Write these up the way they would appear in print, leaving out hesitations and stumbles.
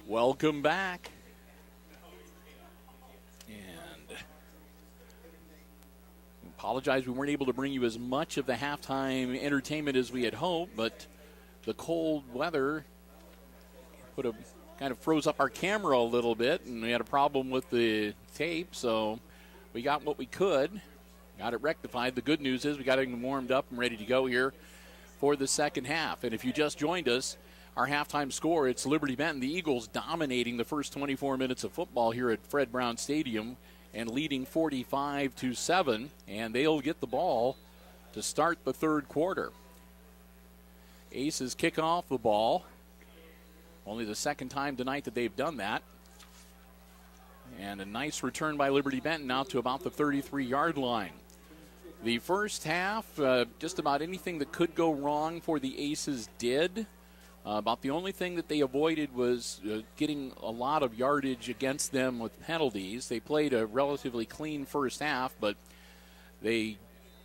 Welcome back. And apologize, we weren't able to bring you as much of the halftime entertainment as we had hoped, but the cold weather kind of froze up our camera a little bit, and we had a problem with the tape, so we got what we could, got it rectified. The good news is we got it warmed up and ready to go here for the second half. And if you just joined us, our halftime score, it's Liberty Benton, the Eagles dominating the first 24 minutes of football here at Fred Brown Stadium and leading 45-7, and they'll get the ball to start the third quarter. Aces kick off the ball. Only the second time tonight that they've done that. And a nice return by Liberty Benton now to about the 33-yard line. The first half, just about anything that could go wrong for the Aces did. About the only thing that they avoided was getting a lot of yardage against them with penalties. They played a relatively clean first half, but they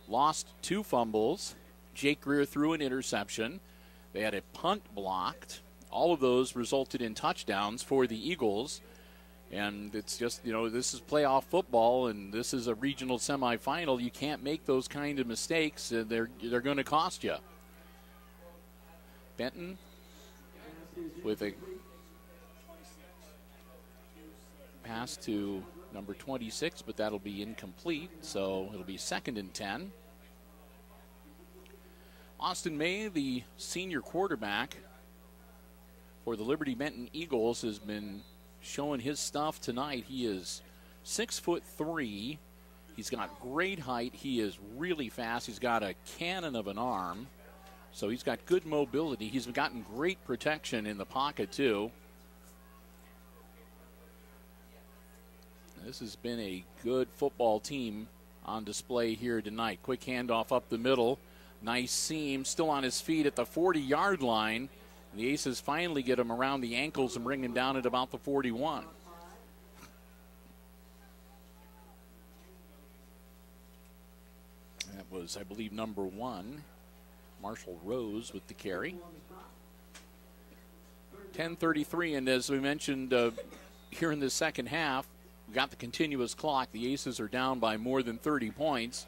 lost 2 fumbles. Jake Greer threw an interception. They had a punt blocked. All of those resulted in touchdowns for the Eagles. And it's just, this is playoff football, and this is a regional semifinal. You can't make those kind of mistakes. They're going to cost you. Benton with a pass to number 26, but that'll be incomplete, so it'll be 2nd and 10. Austin May, the senior quarterback for the Liberty Benton Eagles, has been showing his stuff tonight. He is 6'3". He's got great height. He is really fast. He's got a cannon of an arm. So he's got good mobility. He's gotten great protection in the pocket, too. This has been a good football team on display here tonight. Quick handoff up the middle. Nice seam. Still on his feet at the 40-yard line. The Aces finally get him around the ankles and bring him down at about the 41. That was, I believe, number 1. Marshall Rose with the carry. 10:33, and as we mentioned here in the second half, we got the continuous clock. The Aces are down by more than 30 points.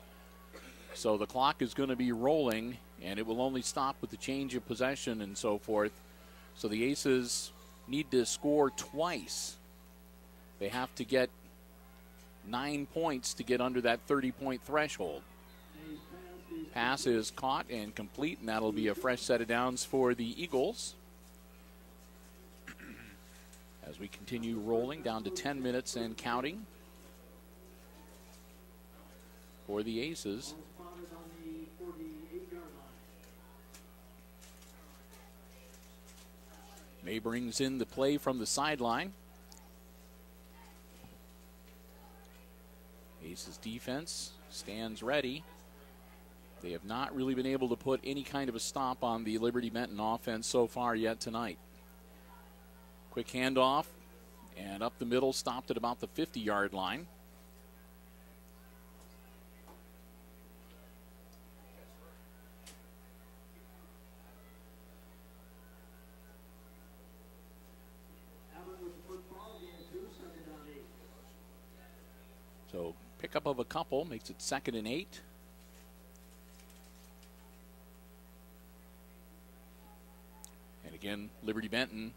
So the clock is going to be rolling, and it will only stop with the change of possession and so forth. So the Aces need to score twice. They have to get 9 points to get under that 30-point threshold. Pass is caught and complete, and that'll be a fresh set of downs for the Eagles. As we continue rolling down to 10 minutes and counting for the Aces. May brings in the play from the sideline. Aces defense stands ready. They have not really been able to put any kind of a stop on the Liberty Benton offense so far yet tonight. Quick handoff, and up the middle, stopped at about the 50-yard line. So pickup of a couple makes it 2nd and 8. And again, Liberty Benton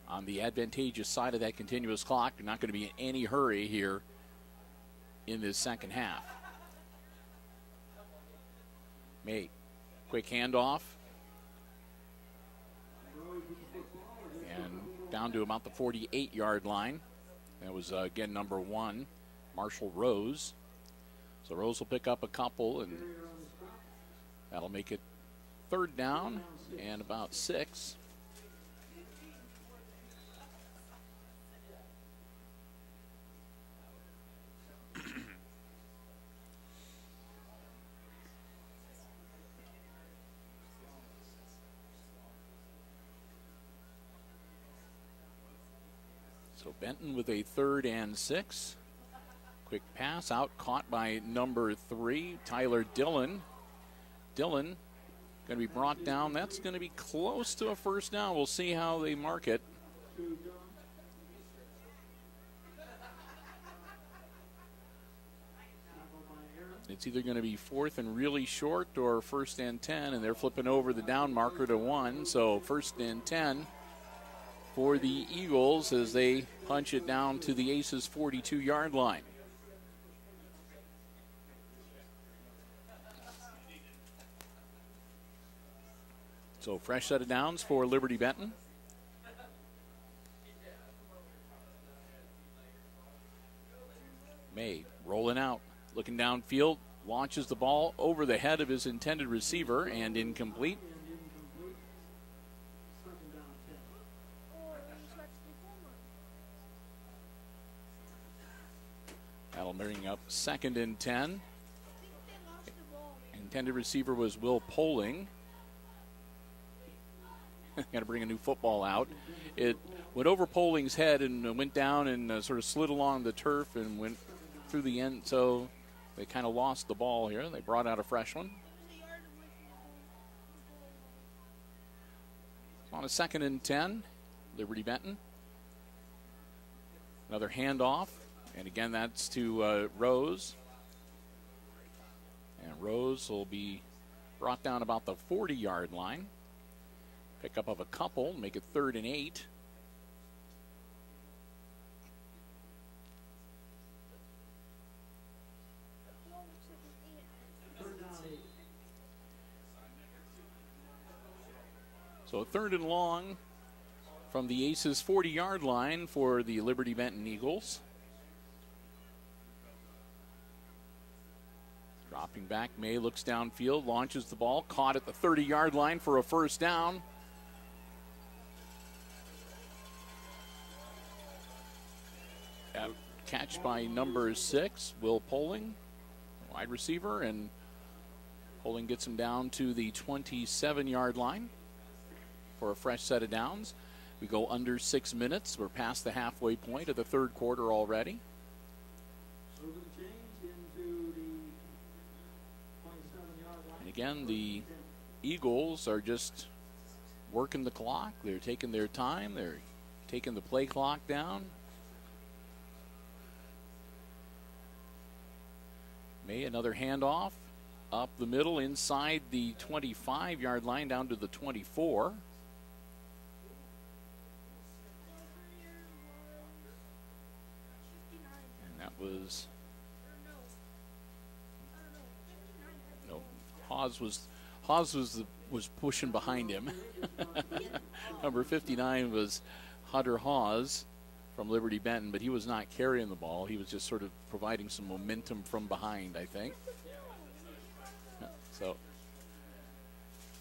on the advantageous side of that continuous clock. They're not going to be in any hurry here in this second half. May, quick handoff. And down to about the 48-yard line. That was, again, number 1, Marshall Rose. So Rose will pick up a couple, and that'll make it 3rd down and about 6. So Benton with a 3rd and 6. Quick pass out, caught by number 3, Tyler Dillon. Dillon going to be brought down. That's going to be close to a first down. We'll see how they mark it. It's either going to be 4th and really short or 1st and 10, and they're flipping over the down marker to 1. So 1st and 10 for the Eagles as they punch it down to the Aces' 42-yard line. So fresh set of downs for Liberty Benton. May rolling out, looking downfield, launches the ball over the head of his intended receiver and incomplete. That'll bring up 2nd and 10. Intended receiver was Will Poling. Got to bring a new football out. It went over Poling's head and went down and sort of slid along the turf and went through the end. So they kind of lost the ball here. They brought out a fresh one. On a 2nd and 10, Liberty Benton. Another handoff. And again, that's to Rose. And Rose will be brought down about the 40-yard line. Pickup of a couple, make it 3rd and 8. So 3rd and long from the Aces' 40-yard line for the Liberty Benton Eagles. Dropping back, May looks downfield, launches the ball, caught at the 30-yard line for a first down. Catch by number 6, Will Poling, wide receiver, and Poling gets him down to the 27-yard line for a fresh set of downs. We go under 6 minutes. We're past the halfway point of the 3rd quarter already. And again, the Eagles are just working the clock. They're taking their time. They're taking the play clock down. May, another handoff up the middle inside the 25-yard line down to the 24. And that was, no, Hawes was pushing behind him. Number 59 was Hunter Hawes from Liberty Benton, but he was not carrying the ball. He was just sort of providing some momentum from behind, I think. So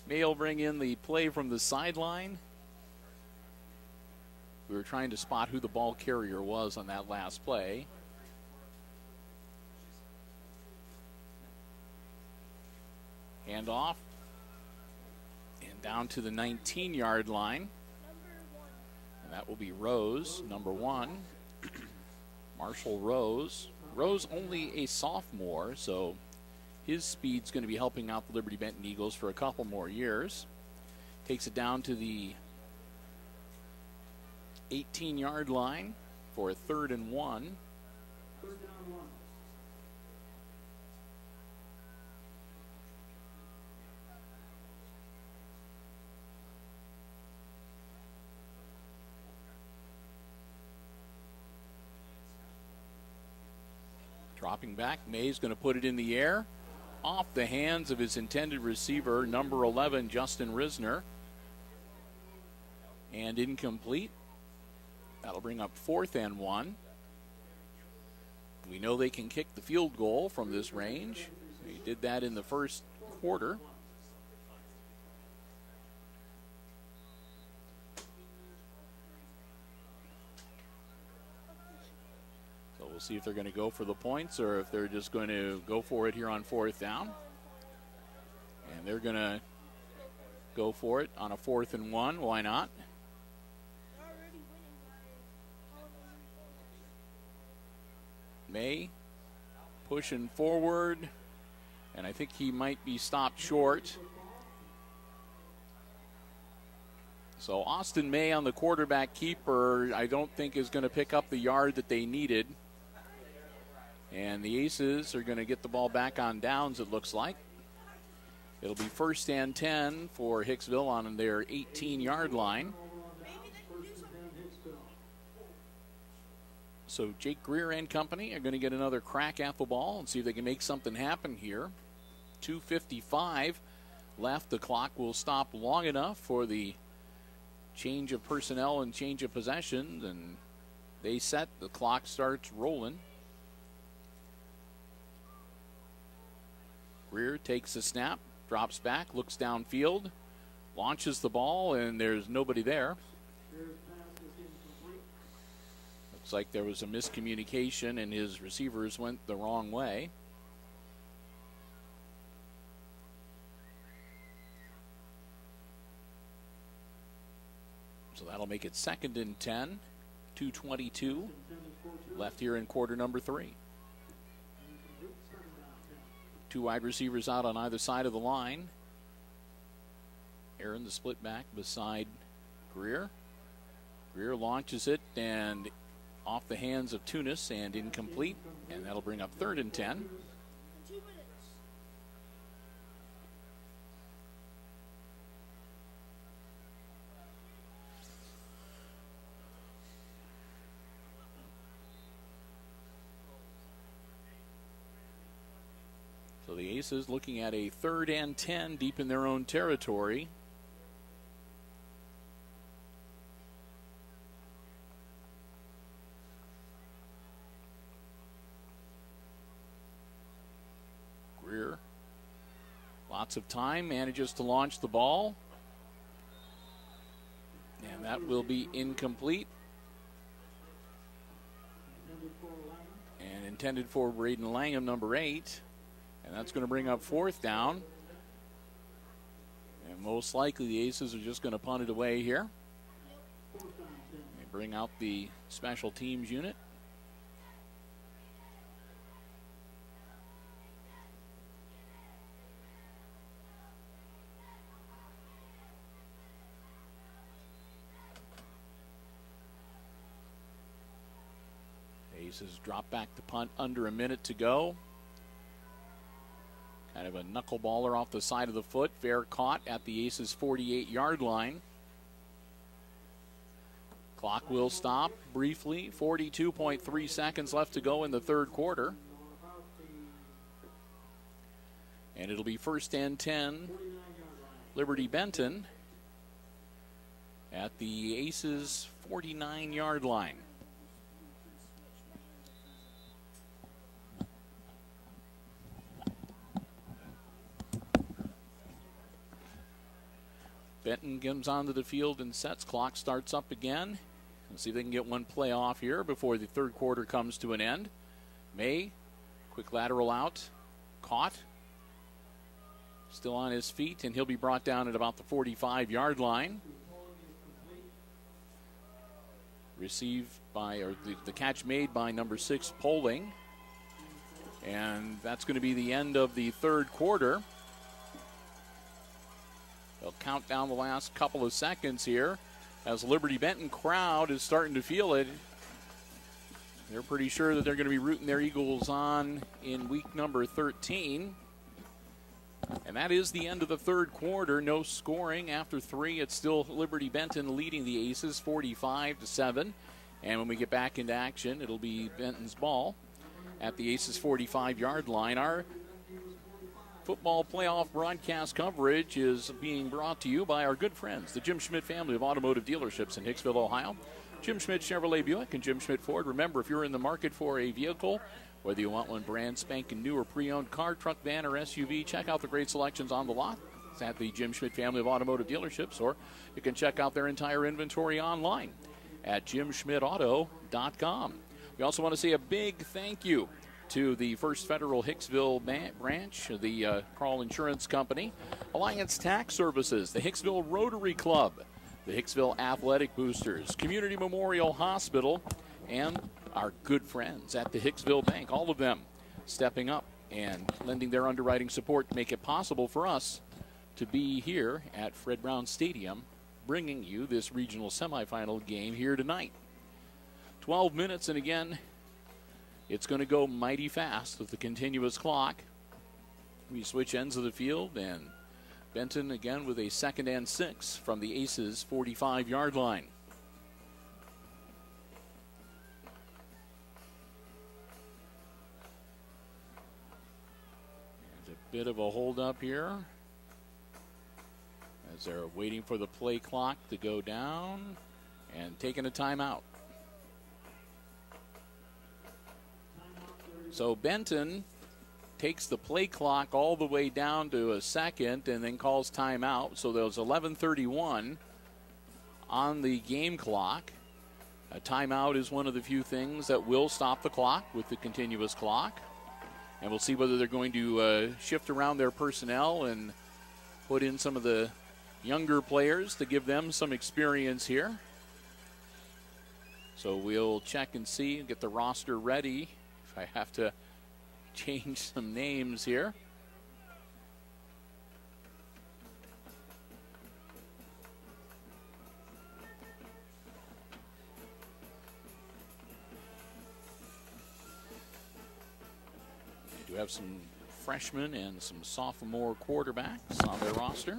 May will bring in the play from the sideline. We were trying to spot who the ball carrier was on that last play. Handoff. And down to the 19-yard line. And that will be Rose, number 1. Marshall Rose. Rose only a sophomore, so his speed's going to be helping out the Liberty Benton Eagles for a couple more years. Takes it down to the 18-yard line for a 3rd and 1. Dropping back, May's going to put it in the air off the hands of his intended receiver, number 11, Justin Risner. And incomplete. That'll bring up 4th and 1. We know they can kick the field goal from this range. They did that in the first quarter. So we'll see if they're going to go for the points or if they're just going to go for it here on 4th down. And they're going to go for it on a 4th and 1. Why not? May pushing forward, and I think he might be stopped short. So Austin May on the quarterback keeper, I don't think is going to pick up the yard that they needed. And the Aces are going to get the ball back on downs, it looks like. It'll be 1st and 10 for Hicksville on their 18-yard line. So Jake Greer and company are going to get another crack at the ball and see if they can make something happen here. 2:55 left. The clock will stop long enough for the change of personnel and change of possessions, and they set. The clock starts rolling. Greer takes the snap, drops back, looks downfield, launches the ball, and there's nobody there. Looks like there was a miscommunication and his receivers went the wrong way. So that'll make it 2nd and 10, 2:22 left here in quarter number 3. 2 wide receivers out on either side of the line. Aaron, the split back beside Greer. Greer launches it and off the hands of Tunis and incomplete, and that'll bring up 3rd and 10. So the Aces looking at a 3rd and 10 deep in their own territory. Greer, lots of time, manages to launch the ball. And that will be incomplete. And intended for Braden Langham, number 8. And that's going to bring up 4th down. And most likely the Aces are just going to punt it away here. They bring out the special teams unit. Aces drop back to punt under a minute to go. Kind of a knuckleballer off the side of the foot. Fair caught at the Aces' 48-yard line. Clock will stop briefly. 42.3 seconds left to go in the third quarter. And it'll be first and 10, Liberty Benton at the Aces 49-yard line. Benton comes onto the field and sets. Clock starts up again. Let's see if they can get one play off here before the third quarter comes to an end. May, quick lateral out, caught. Still on his feet, and he'll be brought down at about the 45-yard line. Received by, or the catch made by number 6, Poling. And that's going to be the end of the third quarter. They'll count down the last couple of seconds here as the Liberty Benton crowd is starting to feel it. They're pretty sure that they're going to be rooting their Eagles on in week number 13. And that is the end of the third quarter. No scoring after 3. It's still Liberty Benton leading the Aces 45-7. And when we get back into action, it'll be Benton's ball at the Aces 45-yard line. Our football playoff broadcast coverage is being brought to you by our good friends, the Jim Schmidt family of automotive dealerships in Hicksville, Ohio. Jim Schmidt Chevrolet Buick and Jim Schmidt Ford. Remember, if you're in the market for a vehicle, whether you want one brand spanking new or pre-owned car, truck, van, or SUV, check out the great selections on the lot. It's at the Jim Schmidt family of automotive dealerships, or you can check out their entire inventory online at jimschmidtauto.com. We also want to say a big thank you to the First Federal Hicksville branch, the Carl Insurance Company, Alliance Tax Services, the Hicksville Rotary Club, the Hicksville Athletic Boosters, Community Memorial Hospital, and our good friends at the Hicksville Bank. All of them stepping up and lending their underwriting support to make it possible for us to be here at Fred Brown Stadium, bringing you this regional semifinal game here tonight. 12 minutes, and again, it's going to go mighty fast with the continuous clock. We switch ends of the field, and Benton again with a 2nd and 6 from the Aces 45-yard line. There's a bit of a hold up here as they're waiting for the play clock to go down and taking a timeout. So Benton takes the play clock all the way down to a second and then calls timeout. So there's 11:31 on the game clock. A timeout is one of the few things that will stop the clock with the continuous clock. And we'll see whether they're going to shift around their personnel and put in some of the younger players to give them some experience here. So we'll check and see and get the roster ready. I have to change some names here. They do have some freshmen and some sophomore quarterbacks on their roster.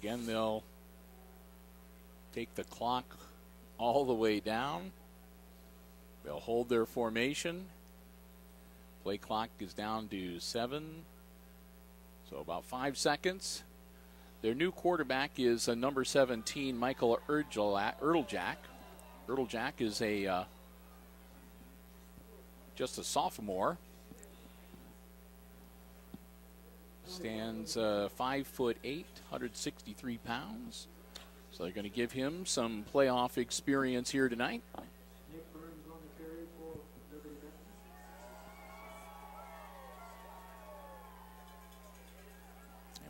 Again, they'll take the clock all the way down. They'll hold their formation. Play clock is down to 7. So about 5 seconds. Their new quarterback is number 17, Michael Erdeljak. Erdeljak is just a sophomore. Stands 5'8", 163 pounds. So they're going to give him some playoff experience here tonight. And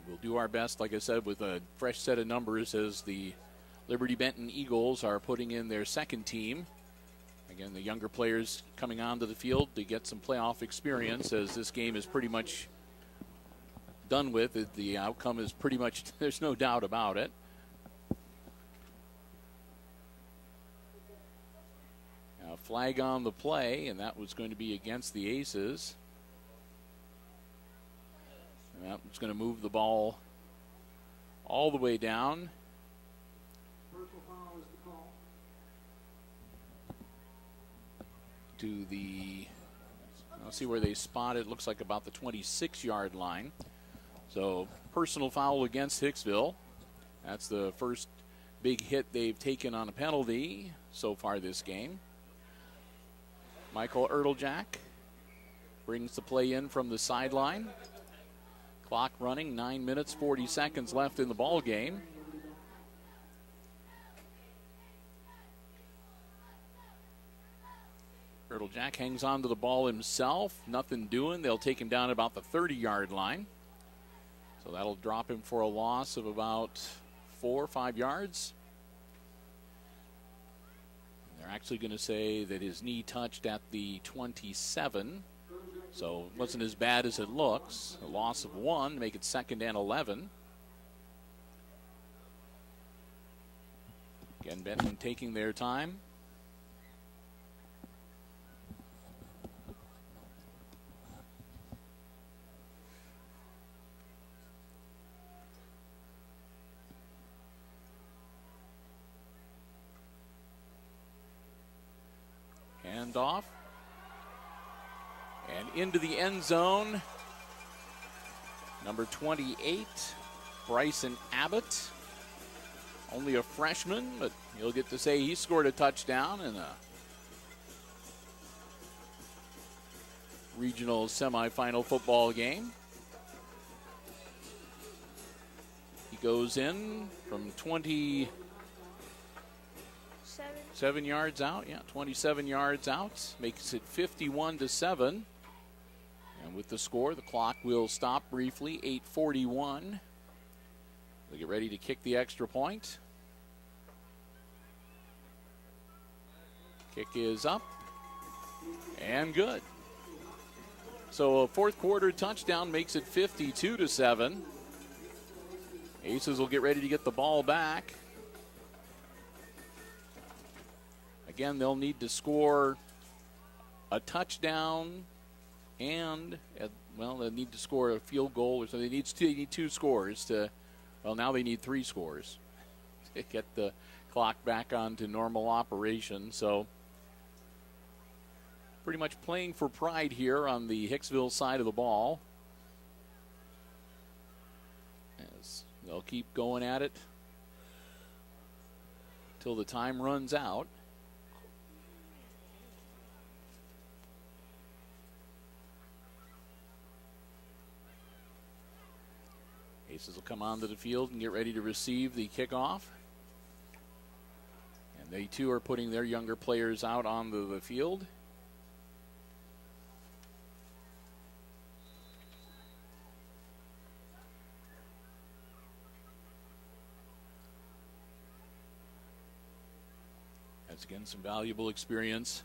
we'll do our best, like I said, with a fresh set of numbers as the Liberty Benton Eagles are putting in their second team. Again, the younger players coming onto the field to get some playoff experience, as this game is pretty much done with. The outcome is pretty much, there's no doubt about it. flag on the play, and that was going to be against the Aces. And that was going to move the ball all the way down. To the, I'll see where they spot it. Looks like about the 26-yard line. So personal foul against Hicksville. That's the first big hit they've taken on a penalty so far this game. Michael Erteljack brings the play in from the sideline. Clock running, 9 minutes, 40 seconds left in the ball game. Erteljack hangs on to the ball himself. Nothing doing. They'll take him down about the 30-yard line. So that'll drop him for a loss of about 4 or 5 yards. And they're actually going to say that his knee touched at the 27. So it wasn't as bad as it looks. A loss of 1 to make it 2nd and 11. Again, Benton taking their time. Off and into the end zone. Number 28, Bryson Abbott. Only a freshman, but you'll get to say he scored a touchdown in a regional semifinal football game. He goes in from 27 yards out, 27 yards out, makes it 51-7. And with the score, the clock will stop briefly, 8:41. They get ready to kick the extra point. Kick is up and good. So a fourth quarter touchdown makes it 52-7. Aces will get ready to get the ball back. Again, they'll need to score a touchdown and, well, they need to score a field goal. So they need 2 scores to, well, now they need 3 scores to get the clock back onto normal operation. So pretty much playing for pride here on the Hicksville side of the ball. As they'll keep going at it till the time runs out. Aces will come onto the field and get ready to receive the kickoff. And they too are putting their younger players out onto the field. That's again some valuable experience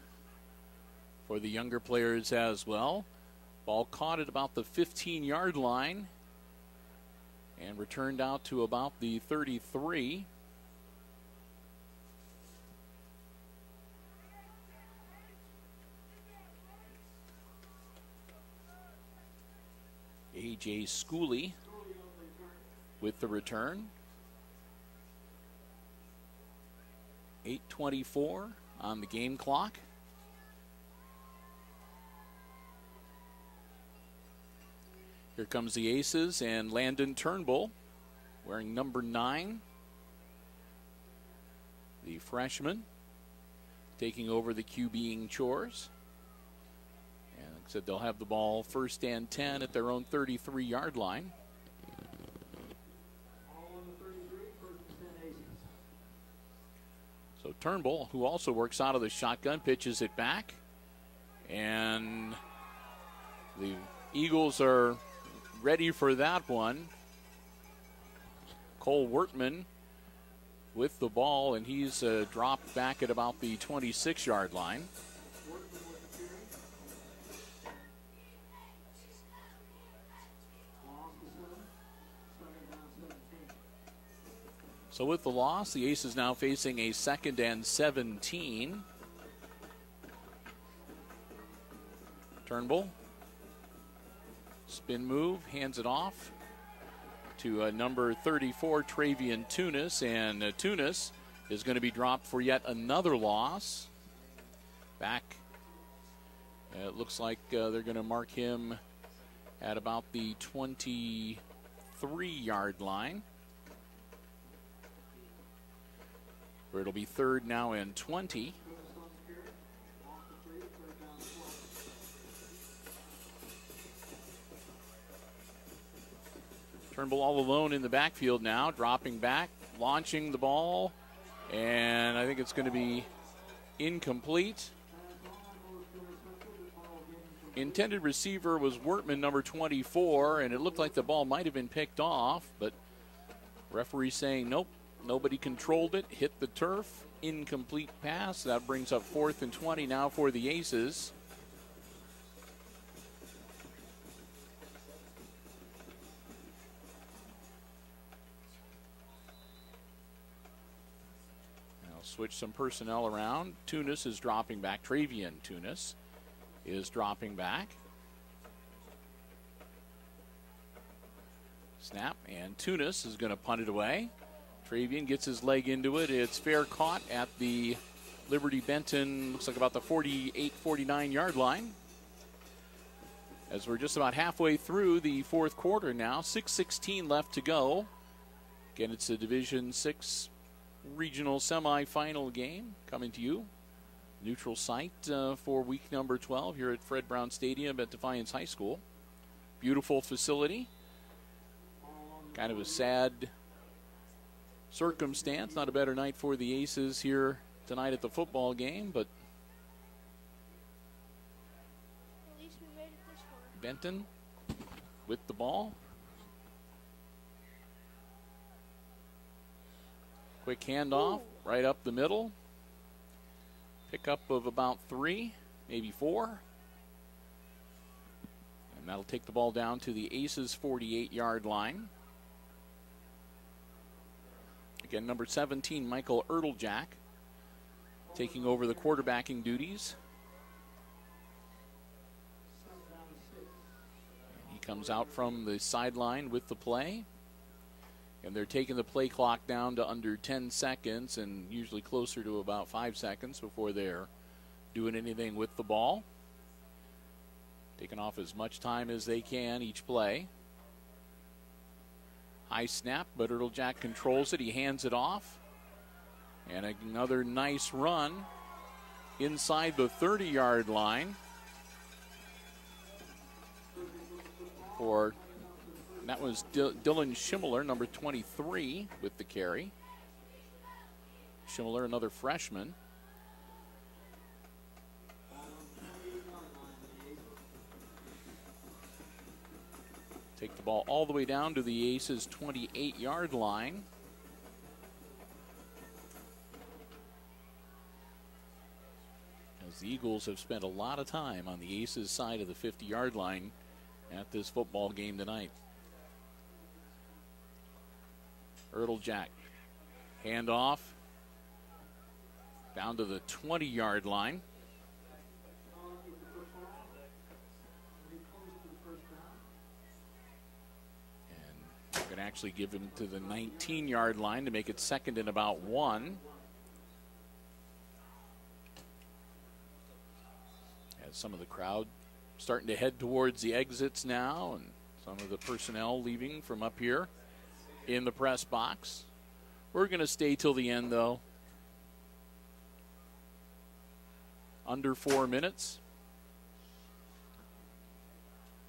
for the younger players as well. Ball caught at about the 15-yard line and returned out to about the 33. A.J. Schooley with the return. 8:24 on the game clock. Here comes the Aces and Landon Turnbull wearing number 9. The freshman taking over the QBing chores. And like I said, they'll have the ball 1st and 10 at their own 33-yard line. So Turnbull, who also works out of the shotgun, pitches it back. And the Eagles are ready for that one. Cole Wertman with the ball, and he's dropped back at about the 26-yard line. So with the loss, the Aces now facing a 2nd and 17. Turnbull. Spin move, hands it off to number 34, Travian Tunis. And Tunis is going to be dropped for yet another loss. Back, it looks like they're going to mark him at about the 23-yard line. Where it'll be third now and 20. Turnbull all alone in the backfield now, dropping back, launching the ball, and I think it's going to be incomplete. Intended receiver was Wertman, number 24, and it looked like the ball might have been picked off, but referee saying nope, nobody controlled it, hit the turf, incomplete pass. That brings up 4th and 20 now for the Aces. Now switch some personnel around. Tunis is dropping back. Travian Tunis is dropping back. Snap, and Tunis is going to punt it away. Travian gets his leg into it. It's fair caught at the Liberty Benton, looks like about the 48, 49-yard line. As we're just about halfway through the fourth quarter now, 6:16 left to go. Again, it's a Division VI Regional Semifinal game coming to you. Neutral site for week number 12 here at Fred Brown Stadium at Defiance High School. Beautiful facility. Kind of a sad circumstance. Not a better night for the Aces here tonight at the football game, but at least we made it this far. Benton with the ball. Quick handoff right up the middle. Pickup of about 3, maybe 4. And that'll take the ball down to the Aces' 48-yard line. Again, number 17, Michael Ertlejack, taking over the quarterbacking duties. And he comes out from the sideline with the play. And they're taking the play clock down to under 10 seconds and usually closer to about 5 seconds before they're doing anything with the ball. Taking off as much time as they can each play. High snap, but Ertlejack controls it. He hands it off. And another nice run inside the 30-yard line for... And that was Dylan Schimmeler, number 23, with the carry. Schimmeler, another freshman. Take the ball all the way down to the Aces' 28-yard line. As the Eagles have spent a lot of time on the Aces' side of the 50-yard line at this football game tonight. Ertlejack, handoff down to the 20-yard line. And we're going to actually give him to the 19-yard line to make it 2nd and about 1. As some of the crowd starting to head towards the exits now, and some of the personnel leaving from up here in the press box. We're going to stay till the end, though. Under 4 minutes.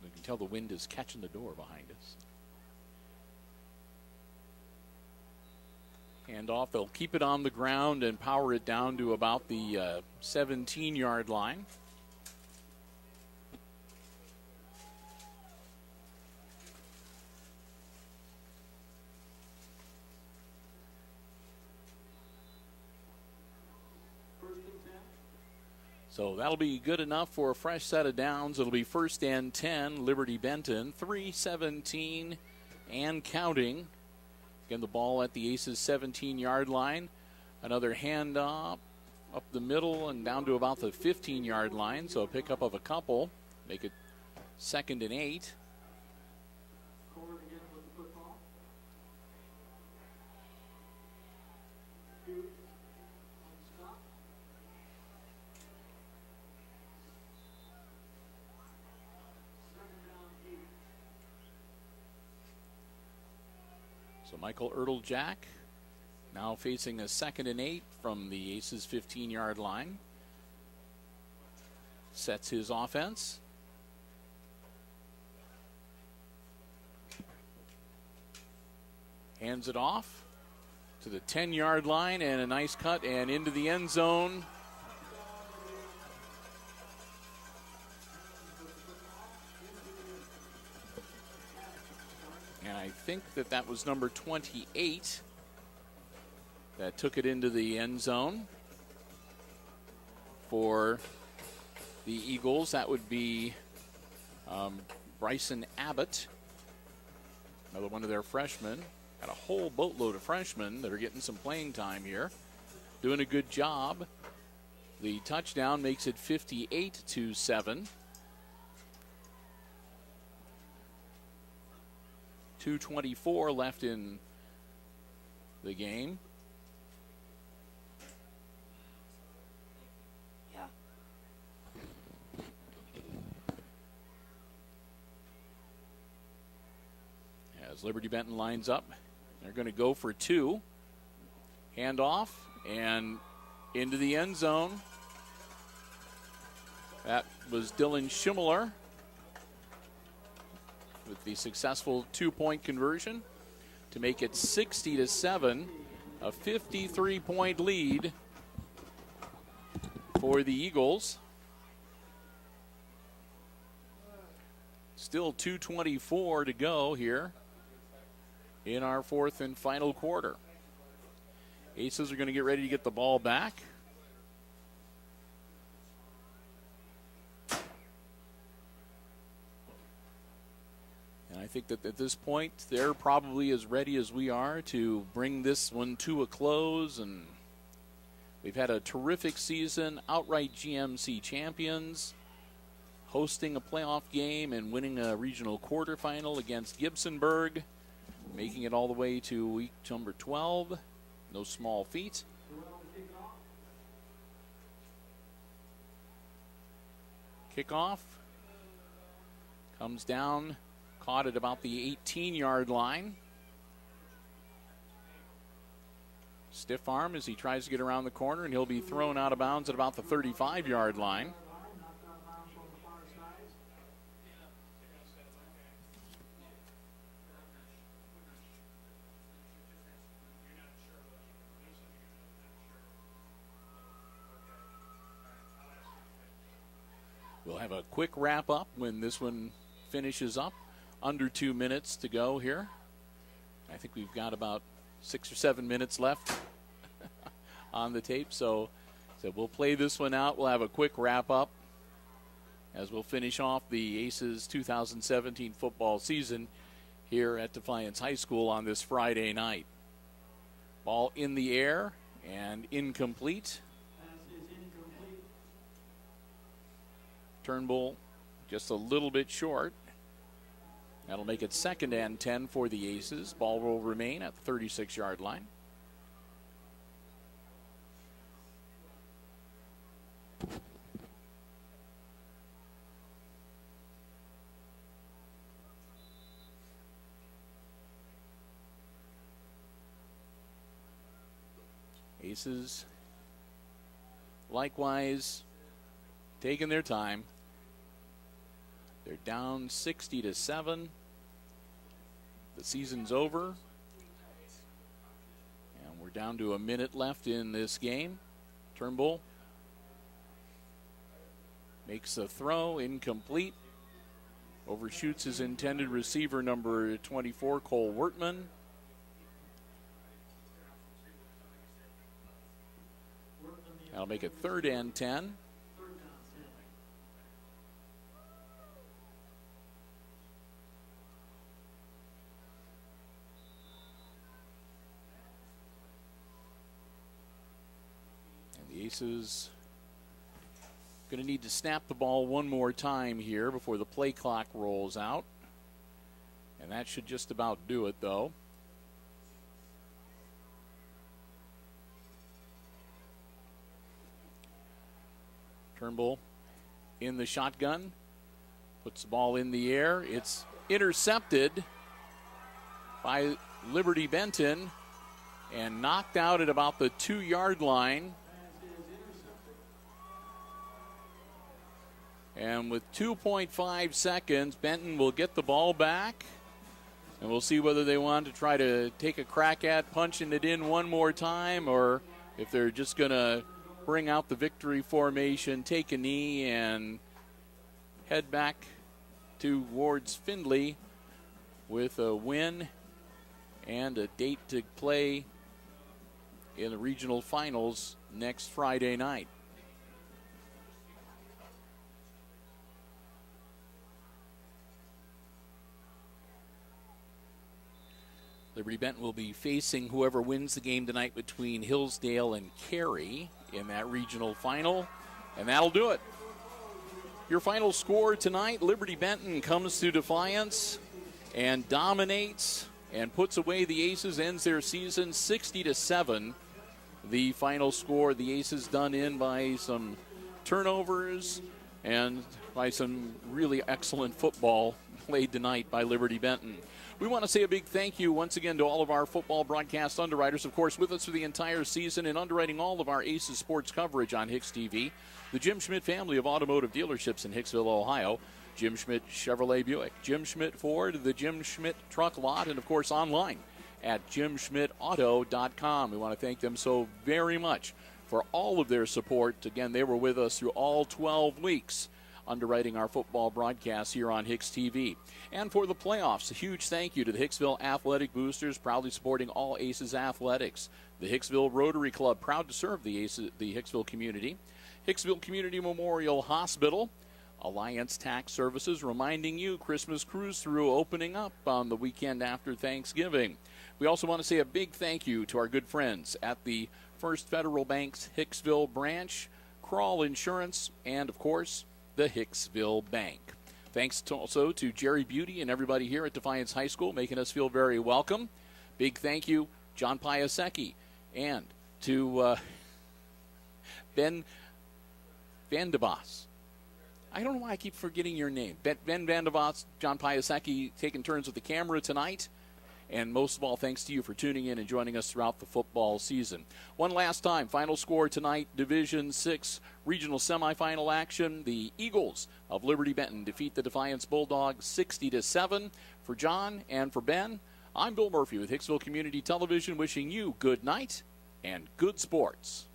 You can tell the wind is catching the door behind us. Handoff. They'll keep it on the ground and power it down to about the 17-yard line. So that'll be good enough for a fresh set of downs. It'll be 1st and 10, Liberty Benton, 3:17 and counting. Again, the ball at the Aces' 17-yard line. Another handoff up the middle and down to about the 15-yard line, so a pickup of a couple. Make it 2nd and 8. So Michael Ertl-Jack now facing a 2nd and 8 from the Aces 15-yard line. Sets his offense. Hands it off to the 10-yard line, and a nice cut and into the end zone. And I think that was number 28 that took it into the end zone for the Eagles. That would be Bryson Abbott, another one of their freshmen. Got a whole boatload of freshmen that are getting some playing time here. Doing a good job. The touchdown makes it 58-7. 2:24 left in the game. Yeah. As Liberty Benton lines up, they're going to go for 2. Hand off and into the end zone. That was Dylan Schimmler with the successful 2-point conversion to make it 60-7, a 53-point lead for the Eagles. Still 2:24 to go here in our 4th and final quarter. Aces are going to get ready to get the ball back. And I think that at this point, they're probably as ready as we are to bring this one to a close. And we've had a terrific season, outright GMC champions, hosting a playoff game and winning a regional quarterfinal against Gibsonburg, making it all the way to week number 12. No small feat. Kickoff comes down, caught at about the 18-yard line. Stiff arm as he tries to get around the corner, and he'll be thrown out of bounds at about the 35-yard line. We'll have a quick wrap up when this one finishes up. Under 2 minutes to go here. I think we've got about 6 or 7 minutes left on the tape. So we'll play this one out. We'll have a quick wrap up as we'll finish off the Aces 2017 football season here at Defiance High School on this Friday night. Ball in the air and incomplete. Turnbull just a little bit short. That'll make it 2nd and 10 for the Aces. Ball will remain at the 36-yard line. Aces likewise taking their time. They're down 60-7. The season's over. And we're down to a minute left in this game. Turnbull makes a throw, incomplete. Overshoots his intended receiver, number 24, Cole Wertman. That'll make it 3rd and 10. Aces Going to need to snap the ball one more time here before the play clock rolls out. And that should just about do it, though. Turnbull in the shotgun. Puts the ball in the air. It's intercepted by Liberty Benton and knocked out at about the 2-yard line. And with 2.5 seconds, Benton will get the ball back. And we'll see whether they want to try to take a crack at punching it in one more time, or if they're just going to bring out the victory formation, take a knee, and head back towards Findlay with a win and a date to play in the regional finals next Friday night. Liberty Benton will be facing whoever wins the game tonight between Hillsdale and Cary in that regional final, and that'll do it. Your final score tonight, Liberty Benton comes to Defiance and dominates and puts away the Aces, ends their season 60-7. The final score, the Aces done in by some turnovers and by some really excellent football played tonight by Liberty Benton. We want to say a big thank you once again to all of our football broadcast underwriters, of course, with us for the entire season and underwriting all of our Aces sports coverage on HIX-TV. The Jim Schmidt family of automotive dealerships in Hicksville, Ohio. Jim Schmidt Chevrolet Buick, Jim Schmidt Ford, the Jim Schmidt Truck Lot, and, of course, online at jimschmidtauto.com. We want to thank them so very much for all of their support. Again, they were with us through all 12 weeks underwriting our football broadcasts here on HIX-TV. And for the playoffs, a huge thank you to the Hicksville Athletic Boosters, proudly supporting all Aces athletics. The Hicksville Rotary Club, proud to serve the Hicksville community. Hicksville Community Memorial Hospital. Alliance Tax Services reminding you Christmas Cruise Through opening up on the weekend after Thanksgiving. We also want to say a big thank you to our good friends at the First Federal Bank's Hicksville branch, Crawl Insurance, and, of course, the Hicksville Bank. Thanks also to Jerry Beauty and everybody here at Defiance High School, making us feel very welcome. Big thank you, John Piasecki, and to Ben Vandebos. I don't know why I keep forgetting your name. Ben Vandebos, John Piasecki, taking turns with the camera tonight. And most of all, thanks to you for tuning in and joining us throughout the football season. One last time, final score tonight, Division 6 Regional Semifinal action. The Eagles of Liberty Benton defeat the Defiance Bulldogs 60-7. For John and for Ben, I'm Bill Murphy with Hicksville Community Television, wishing you good night and good sports.